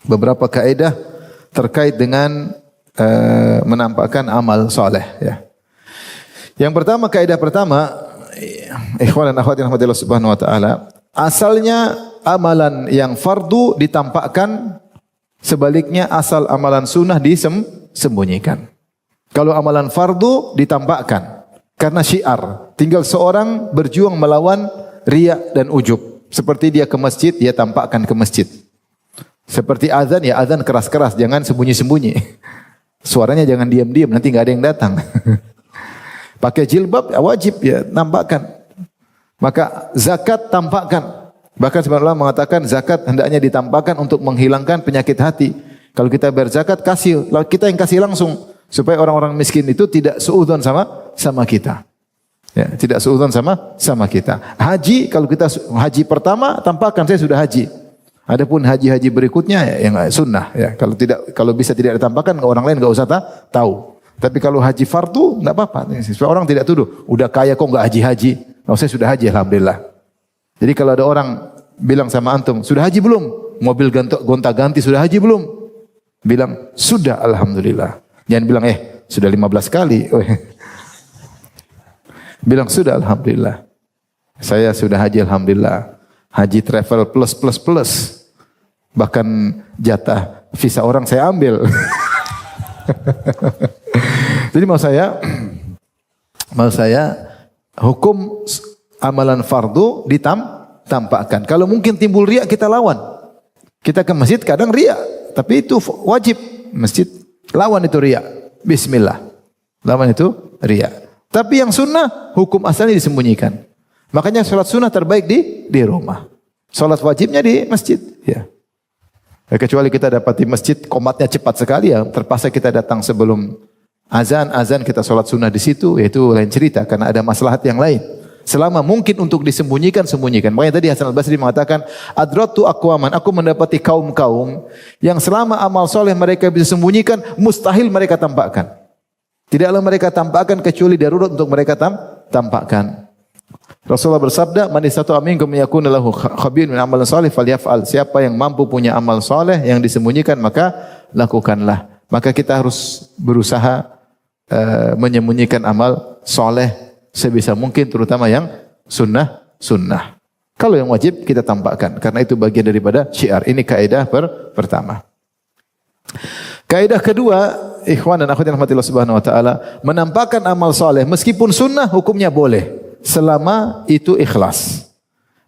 beberapa kaidah terkait dengan menampakkan amal soleh. Ya. Yang pertama, kaidah pertama, ikhwan dan akhwat yang rahmatillah subhanahu wa ta'ala, asalnya amalan yang fardu ditampakkan, sebaliknya asal amalan sunnah disembunyikan. Kalau amalan fardu ditampakkan karena syiar, tinggal seorang berjuang melawan riya dan ujub. Seperti dia ke masjid, dia tampakkan ke masjid. Seperti azan, ya azan keras-keras, jangan sembunyi-sembunyi. Suaranya jangan diam-diam, nanti enggak ada yang datang. Pakai jilbab ya wajib, ya tampakkan. Maka zakat tampakkan. Bahkan sebenarnya mengatakan zakat hendaknya ditampakkan untuk menghilangkan penyakit hati. Kalau kita berzakat kasih, kita yang kasih langsung supaya orang-orang miskin itu tidak suudzon sama kita. Ya, tidak suudzon sama kita. Haji, kalau kita haji pertama tampakkan saya sudah haji. Adapun haji-haji berikutnya ya, yang sunnah ya. Kalau bisa tidak ditampakkan, orang lain enggak usah tahu. Tapi kalau haji fardu enggak apa-apa. Supaya orang tidak tuduh, udah kaya kok enggak haji-haji. Oh, saya sudah haji alhamdulillah. Jadi kalau ada orang bilang sama antum, sudah haji belum? Mobil gonta-ganti sudah haji belum? Bilang, sudah alhamdulillah. Jangan bilang, sudah 15 kali. Bilang, sudah alhamdulillah. Saya sudah haji alhamdulillah. Haji travel plus. Bahkan jatah visa orang saya ambil. Jadi mau saya hukum amalan fardu ditampakkan. Kalau mungkin timbul riya, kita lawan. Kita ke masjid kadang riya, tapi itu wajib. Masjid lawan itu riya. Bismillah. Lawan itu riya. Tapi yang sunnah, hukum asalnya disembunyikan. Makanya sholat sunnah terbaik di rumah. Sholat wajibnya di masjid. Ya. Kecuali kita dapat di masjid, komatnya cepat sekali ya. Terpaksa kita datang sebelum azan kita sholat sunnah di situ, yaitu lain cerita. Karena ada maslahat yang lain. Selama mungkin untuk disembunyikan, sembunyikan. Makanya tadi Hasan al-Basri mengatakan, adratu aqwaman, aku mendapati kaum-kaum yang selama amal soleh mereka bisa sembunyikan, mustahil mereka tampakkan. Tidaklah mereka tampakkan kecuali darurat untuk mereka tampakkan. Rasulullah bersabda, man istata'a minkum yakuna lahu khabirun min amalin salih falyaf'al. Siapa yang mampu punya amal soleh yang disembunyikan, maka lakukanlah. Maka kita harus berusaha menyembunyikan amal soleh sebisa mungkin, terutama yang sunnah. Kalau yang wajib kita tampakkan, karena itu bagian daripada syiar. Ini kaidah pertama. Kaidah kedua, ikhwan dan akhwat yang rahmatillah subhanahu wa ta'ala, menampakkan amal soleh meskipun sunnah hukumnya boleh, selama itu ikhlas.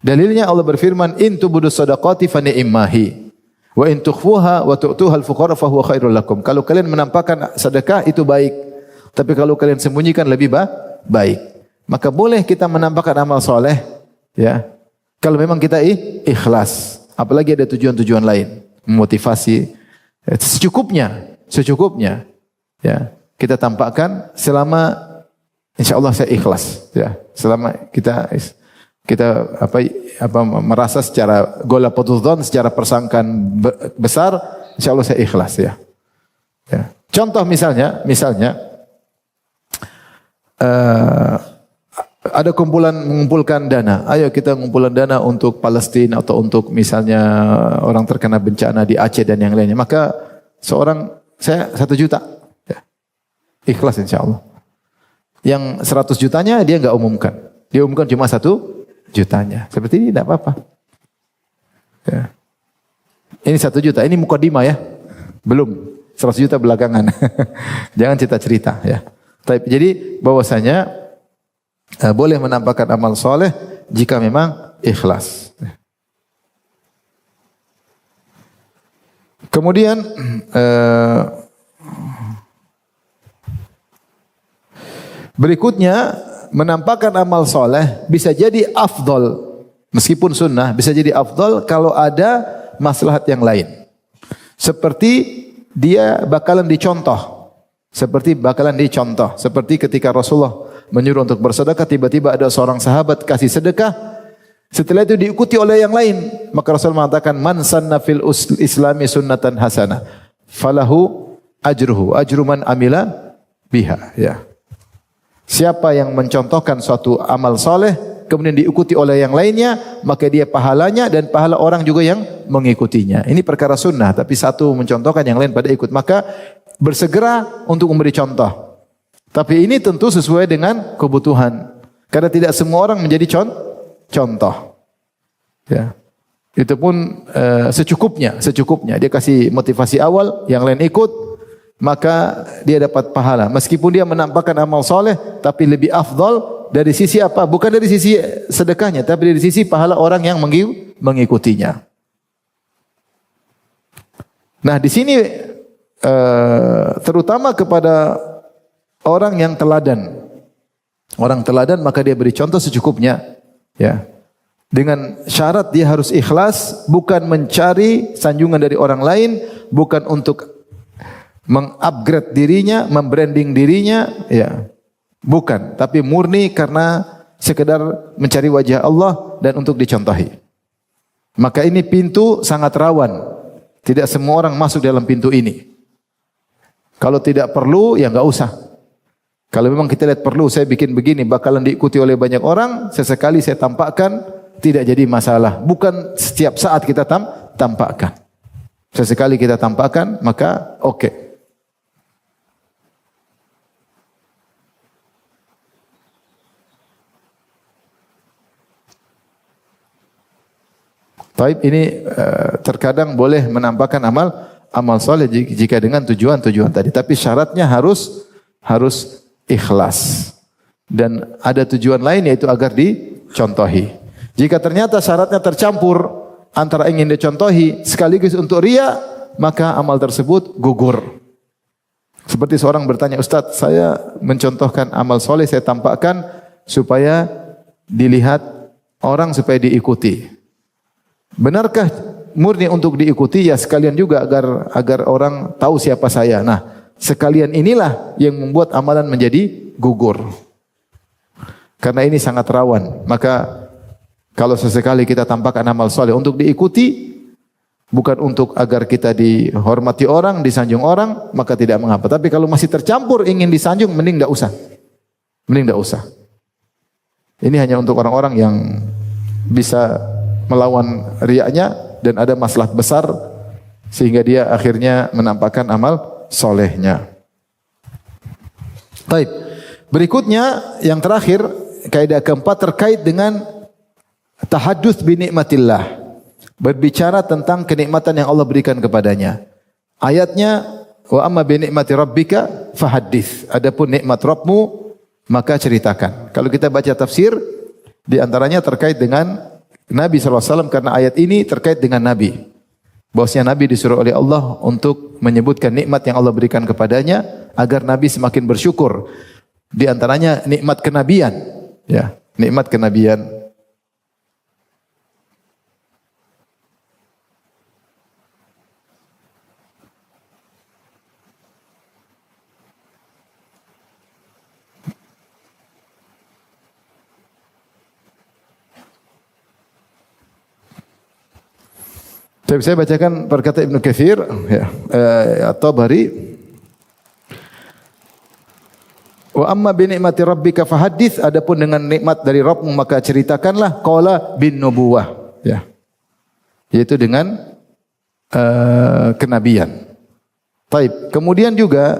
Dalilnya Allah berfirman, in tubudu sadaqati fa ni'mahi wa in tukhfuha wa tu'tuha al-fuqara fa huwa khairul lakum. Kalau kalian menampakkan sedekah itu baik, tapi kalau kalian sembunyikan lebih baik. Maka boleh kita menampakkan amal soleh, ya, kalau memang kita ikhlas. Apalagi ada tujuan-tujuan lain, memotivasi, secukupnya, ya, kita tampakkan selama insya Allah saya ikhlas, ya, selama kita merasa secara gola putudzon, secara persangkaan besar, insya Allah saya ikhlas, ya. Contoh misalnya. Ada mengumpulkan dana. Ayo kita mengumpulkan dana untuk Palestina atau untuk misalnya orang terkena bencana di Aceh dan yang lainnya. Maka saya 1 juta. Ya. Ikhlas insya Allah. Yang 100 jutanya dia enggak umumkan. Dia umumkan cuma 1 jutanya. Seperti ini tidak apa-apa. Ya. Ini 1 juta. Ini mukadimah ya. Belum. 100 juta belakangan. Jangan cerita-cerita ya. Jadi bahwasanya boleh menampakkan amal soleh jika memang ikhlas. Kemudian berikutnya, menampakkan amal soleh bisa jadi afdol, meskipun sunnah bisa jadi afdol kalau ada maslahat yang lain. Seperti dia bakalan dicontoh. Seperti ketika Rasulullah menyuruh untuk bersedekah, tiba-tiba ada seorang sahabat kasih sedekah, setelah itu diikuti oleh yang lain. Maka Rasul mengatakan, man sanna fil islami sunnatan hasanah falahu ajru man amila biha. Ya. Siapa yang mencontohkan suatu amal soleh, kemudian diikuti oleh yang lainnya, maka dia pahalanya dan pahala orang juga yang mengikutinya. Ini perkara sunnah, tapi satu mencontohkan, yang lain pada ikut. Maka bersegera untuk memberi contoh. Tapi ini tentu sesuai dengan kebutuhan. Karena tidak semua orang menjadi contoh. Ya. Itu pun secukupnya. Dia kasih motivasi awal, yang lain ikut, maka dia dapat pahala. Meskipun dia menampakkan amal soleh, tapi lebih afdal dari sisi apa? Bukan dari sisi sedekahnya, tapi dari sisi pahala orang yang mengikutinya. Nah, di sini terutama kepada orang yang teladan. Orang teladan maka dia beri contoh secukupnya, ya. Dengan syarat dia harus ikhlas, bukan mencari sanjungan dari orang lain, bukan untuk mengupgrade dirinya, membranding dirinya, ya. Bukan, tapi murni karena sekedar mencari wajah Allah dan untuk dicontohi. Maka ini pintu sangat rawan. Tidak semua orang masuk dalam pintu ini. Kalau tidak perlu, ya enggak usah. Kalau memang kita lihat perlu, saya bikin begini, bakalan diikuti oleh banyak orang, sesekali saya tampakkan, tidak jadi masalah. Bukan setiap saat kita tampakkan. Sesekali kita tampakkan, maka oke. Taib ini terkadang boleh menampakkan amal soleh jika dengan tujuan tadi. Tapi syaratnya harus ikhlas. Dan ada tujuan lain, yaitu agar dicontohi. Jika ternyata syaratnya tercampur antara ingin dicontohi sekaligus untuk riya, maka amal tersebut gugur. Seperti seorang bertanya, Ustaz, saya mencontohkan amal soleh, saya tampakkan supaya dilihat orang, supaya diikuti. Benarkah murni untuk diikuti? Ya, sekalian juga agar orang tahu siapa saya. Nah, sekalian inilah yang membuat amalan menjadi gugur. Karena ini sangat rawan. Maka kalau sesekali kita tampakkan amal soleh untuk diikuti, bukan untuk agar kita dihormati orang, disanjung orang, maka tidak mengapa. Tapi kalau masih tercampur ingin disanjung, mending tidak usah. Ini hanya untuk orang-orang yang bisa melawan riyanya dan ada maslahat besar sehingga dia akhirnya menampakkan amal solehnya. Baik. Berikutnya yang terakhir, kaidah keempat terkait dengan tahadduts bi nikmatillah. Berbicara tentang kenikmatan yang Allah berikan kepadanya. Ayatnya, wa amma bi nikmati rabbika fahaddits. Adapun nikmat Rabbmu maka ceritakan. Kalau kita baca tafsir, di antaranya terkait dengan Nabi SAW, karena ayat ini terkait dengan Nabi. Bahwasanya Nabi disuruh oleh Allah untuk menyebutkan nikmat yang Allah berikan kepadanya agar Nabi semakin bersyukur. Di antaranya nikmat kenabian, ya, nikmat kenabian. Saya bacakan perkata Ibnu Katsir, ya, At-Tabari. Wa amma bi nikmati rabbika fahaddits, adapun dengan nikmat dari Rabbmu maka ceritakanlah. Qala bin nubuwah, ya. Yaitu dengan kenabian. Taib. Kemudian juga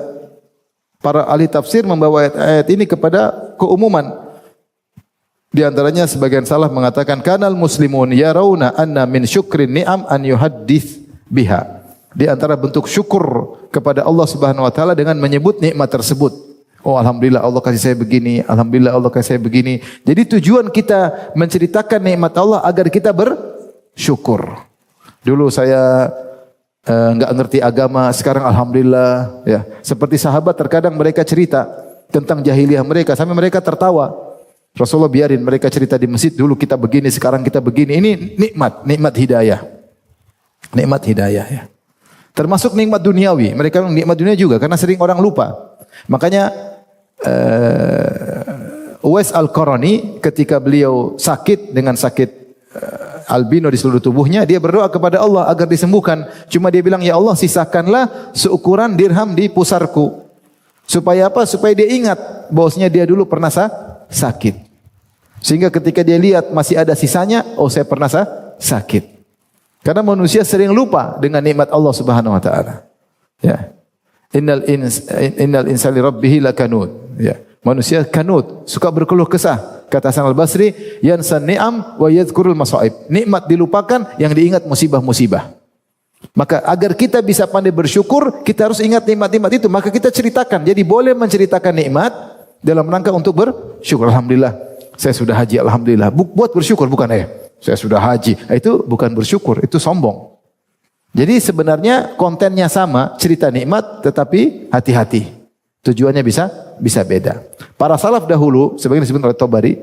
para ahli tafsir membawa ayat ini kepada keumuman. Di antaranya sebagian salaf mengatakan kanal muslimun yarawna anna min syukrin ni'am an yuhaddits biha. Di antara bentuk syukur kepada Allah Subhanahu wa taala dengan menyebut nikmat tersebut. Oh, alhamdulillah Allah kasih saya begini, alhamdulillah Allah kasih saya begini. Jadi tujuan kita menceritakan nikmat Allah agar kita bersyukur. Dulu saya enggak ngerti agama, sekarang alhamdulillah, ya. Seperti sahabat terkadang mereka cerita tentang jahiliyah mereka sampai mereka tertawa. Rasulullah biarin mereka cerita di masjid, dulu kita begini, sekarang kita begini. Ini nikmat hidayah. Nikmat hidayah, ya. Termasuk nikmat duniawi. Mereka nikmat dunia juga karena sering orang lupa. Makanya Uwais Al-Qarani ketika beliau sakit dengan sakit albino di seluruh tubuhnya, dia berdoa kepada Allah agar disembuhkan. Cuma dia bilang, ya Allah, sisakanlah seukuran dirham di pusarku. Supaya apa? Supaya dia ingat bahwasanya dia dulu pernah sakit. Sehingga ketika dia lihat masih ada sisanya, oh saya pernah sakit. Karena manusia sering lupa dengan nikmat Allah Subhanahu wa taala. Ya. Innal insani rabbih lakanud. Ya. Manusia kanut, suka berkeluh kesah. Kata Hasan Al-Basri, yansan ni'am wa yadhkurul masaib. Nikmat dilupakan, yang diingat musibah-musibah. Maka agar kita bisa pandai bersyukur, kita harus ingat nikmat-nikmat itu. Maka kita ceritakan. Jadi boleh menceritakan nikmat dalam rangka untuk bersyukur. Alhamdulillah, saya sudah haji. Alhamdulillah. Buat bersyukur, bukan saya sudah haji. Itu bukan bersyukur, itu sombong. Jadi sebenarnya kontennya sama, cerita nikmat, tetapi hati-hati. Tujuannya bisa beda. Para salaf dahulu, sebagian disebut oleh Tabari,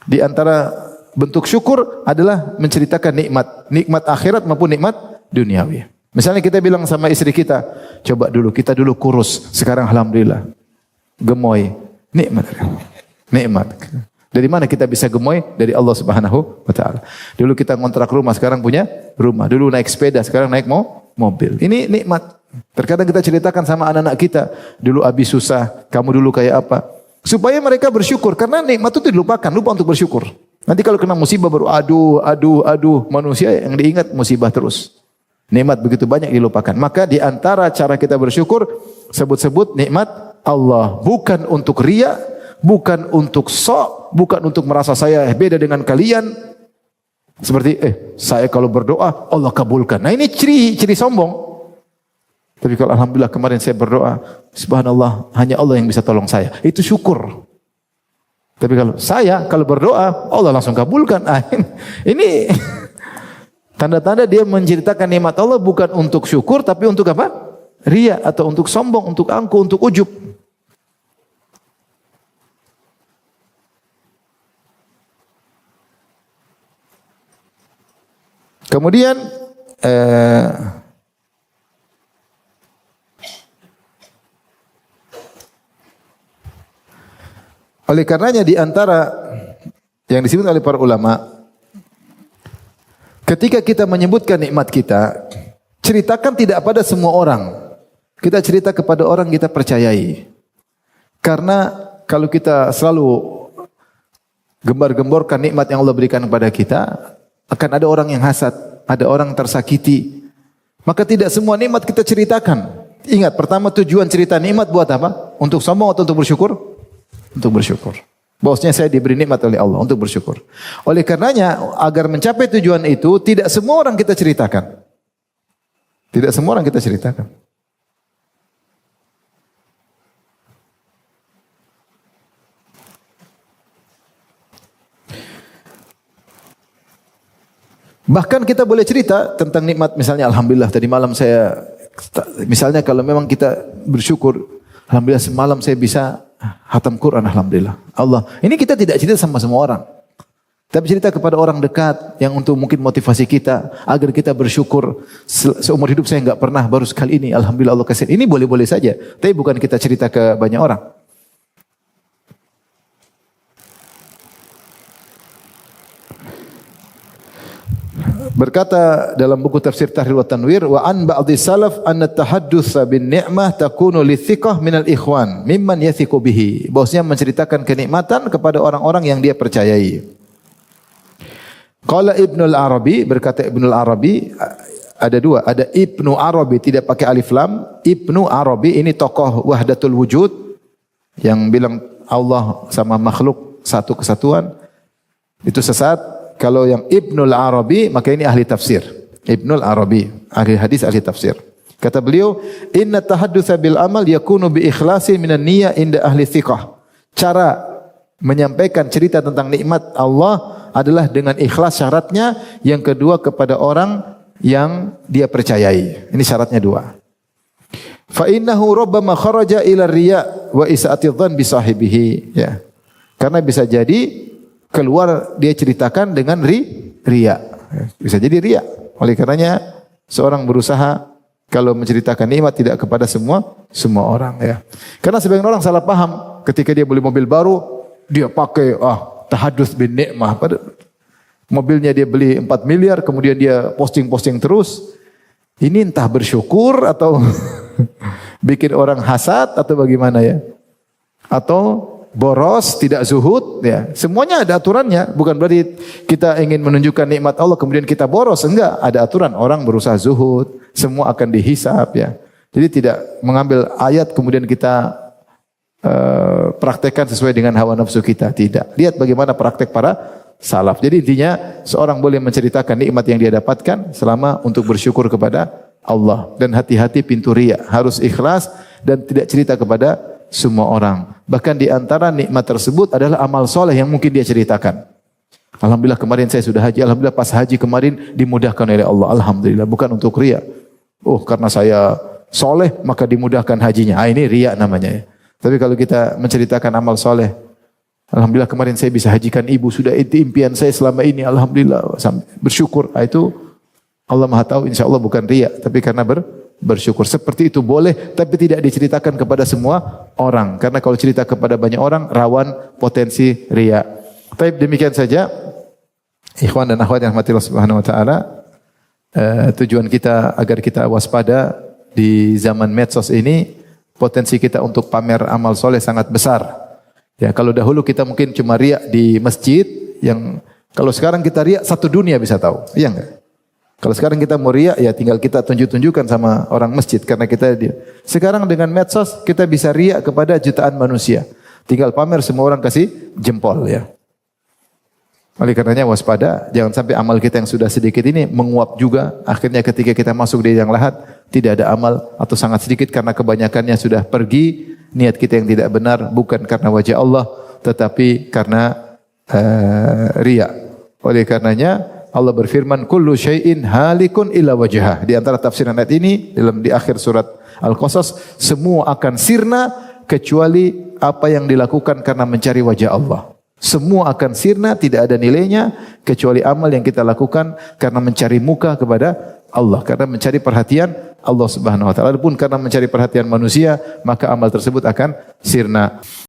di antara bentuk syukur adalah menceritakan nikmat akhirat maupun nikmat duniawi. Misalnya kita bilang sama istri kita, coba dulu kita dulu kurus, sekarang alhamdulillah gemoy, nikmat. Dari mana kita bisa gemoy? Dari Allah Subhanahu wa taala. Dulu kita ngontrak rumah, sekarang punya rumah. Dulu naik sepeda, sekarang naik mobil. Ini nikmat. Terkadang kita ceritakan sama anak-anak kita, dulu Abi susah, kamu dulu kayak apa? Supaya mereka bersyukur, karena nikmat itu dilupakan, lupa untuk bersyukur. Nanti kalau kena musibah baru aduh, manusia yang diingat musibah terus. Nikmat begitu banyak dilupakan. Maka di antara cara kita bersyukur, sebut-sebut nikmat Allah. Bukan untuk riya, bukan untuk sok, bukan untuk merasa saya beda dengan kalian. Seperti, saya kalau berdoa, Allah kabulkan. Nah ini ciri sombong. Tapi kalau alhamdulillah kemarin saya berdoa, subhanallah, hanya Allah yang bisa tolong saya. Itu syukur. Tapi kalau berdoa, Allah langsung kabulkan. Ini tanda-tanda dia menceritakan nikmat Allah bukan untuk syukur, tapi untuk apa? Riya atau untuk sombong, untuk angku, untuk ujub. Kemudian oleh karenanya di antara yang disebut oleh para ulama, ketika kita menyebutkan nikmat kita, ceritakan tidak pada semua orang. Kita cerita kepada orang kita percayai. Karena kalau kita selalu gembar-gemborkan nikmat yang Allah berikan kepada kita, akan ada orang yang hasad, ada orang tersakiti. Maka tidak semua nikmat kita ceritakan. Ingat, pertama tujuan cerita nikmat buat apa? Untuk sombong atau untuk bersyukur? Untuk bersyukur. Bahwasanya saya diberi nikmat oleh Allah, untuk bersyukur. Oleh karenanya, agar mencapai tujuan itu, tidak semua orang kita ceritakan. Tidak semua orang kita ceritakan. Bahkan kita boleh cerita tentang nikmat, misalnya alhamdulillah tadi malam saya, misalnya kalau memang kita bersyukur, alhamdulillah semalam saya bisa hatam Quran, alhamdulillah. Allah, ini kita tidak cerita sama semua orang. Tapi cerita kepada orang dekat yang untuk mungkin motivasi kita agar kita bersyukur. Seumur hidup saya enggak pernah, baru sekali ini alhamdulillah Allah kasih. Ini boleh-boleh saja, tapi bukan kita cerita ke banyak orang. Berkata dalam buku tafsir Tahrir wa Tanwir, wa an ba'dhi salaf anna tahaddutsa bin ni'mah takunu lithiqah minal ikhwan mimman yathiqu bihi. Bahwasanya menceritakan kenikmatan kepada orang-orang yang dia percayai. Qala Ibnul Arabi, berkata Ibnul Arabi, ada dua, ada Ibnu Arabi tidak pakai alif lam. Ibnu Arabi ini tokoh Wahdatul Wujud yang bilang Allah sama makhluk satu kesatuan. Itu sesat. Kalau yang Ibnul Arabi, maka ini ahli tafsir. Ibnul Arabi, ahli hadis, ahli tafsir. Kata beliau, inna tahaddutsa bil amal yakunu bi ikhlasin minan niyyah inda ahli thiqah. Cara menyampaikan cerita tentang nikmat Allah adalah dengan ikhlas syaratnya. Yang kedua kepada orang yang dia percayai. Ini syaratnya dua. Fa innahu rabbama kharaja ila riya wa isa'ati dzan bi sahibihi. Ya. Karena bisa jadi keluar dia ceritakan dengan riya. Bisa jadi riya. Oleh karenanya seorang berusaha kalau menceritakan nikmat tidak kepada semua orang ya. Karena sebagian orang salah paham ketika dia beli mobil baru, dia pakai tahadduts bin nikmah. Mobilnya dia beli 4 miliar, kemudian dia posting-posting terus. Ini entah bersyukur atau bikin orang hasad atau bagaimana ya. Atau boros, tidak zuhud, ya. Semuanya ada aturannya. Bukan berarti kita ingin menunjukkan nikmat Allah kemudian kita boros, enggak. Ada aturan. Orang berusaha zuhud, semua akan dihisab, ya. Jadi tidak mengambil ayat kemudian kita praktekkan sesuai dengan hawa nafsu kita, tidak. Lihat bagaimana praktek para salaf. Jadi intinya seorang boleh menceritakan nikmat yang dia dapatkan selama untuk bersyukur kepada Allah. Dan hati-hati pintu riya, harus ikhlas dan tidak cerita kepada semua orang. Bahkan di antara nikmat tersebut adalah amal soleh yang mungkin dia ceritakan. Alhamdulillah kemarin saya sudah haji, alhamdulillah pas haji kemarin dimudahkan oleh Allah. Alhamdulillah, bukan untuk riya. Oh, karena saya soleh maka dimudahkan hajinya. Ini riya namanya. Tapi kalau kita menceritakan amal soleh, alhamdulillah kemarin saya bisa hajikan ibu, sudah itu impian saya selama ini, alhamdulillah, bersyukur. Itu Allah Maha tahu, insya Allah bukan riya, tapi karena bersyukur. Seperti itu boleh, tapi tidak diceritakan kepada semua orang. Karena kalau cerita kepada banyak orang, rawan potensi riya. Tapi demikian saja, ikhwan dan akhwat yang rahmati Allah Subhanahu wa taala. Tujuan kita agar kita waspada di zaman medsos ini, potensi kita untuk pamer amal soleh sangat besar. Ya, kalau dahulu kita mungkin cuma riak di masjid, yang kalau sekarang kita riak satu dunia bisa tahu, iya enggak? Kalau sekarang kita mau riak, ya tinggal kita tunjuk-tunjukkan sama orang masjid karena kita dia. Sekarang dengan medsos kita bisa riak kepada jutaan manusia, tinggal pamer semua orang kasih jempol, ya. Oleh karenanya waspada, jangan sampai amal kita yang sudah sedikit ini menguap juga. Akhirnya ketika kita masuk di yang lahat, tidak ada amal atau sangat sedikit karena kebanyakannya sudah pergi. Niat kita yang tidak benar bukan karena wajah Allah, tetapi karena riya. Oleh karenanya Allah berfirman, kullu syai'in halikun illa wajhah. Di antara tafsiran ayat ini, di akhir surat Al-Qasas, semua akan sirna kecuali apa yang dilakukan karena mencari wajah Allah. Semua akan sirna, tidak ada nilainya kecuali amal yang kita lakukan karena mencari muka kepada Allah, karena mencari perhatian Allah Subhanahu wa taala. Adapun karena mencari perhatian manusia, maka amal tersebut akan sirna.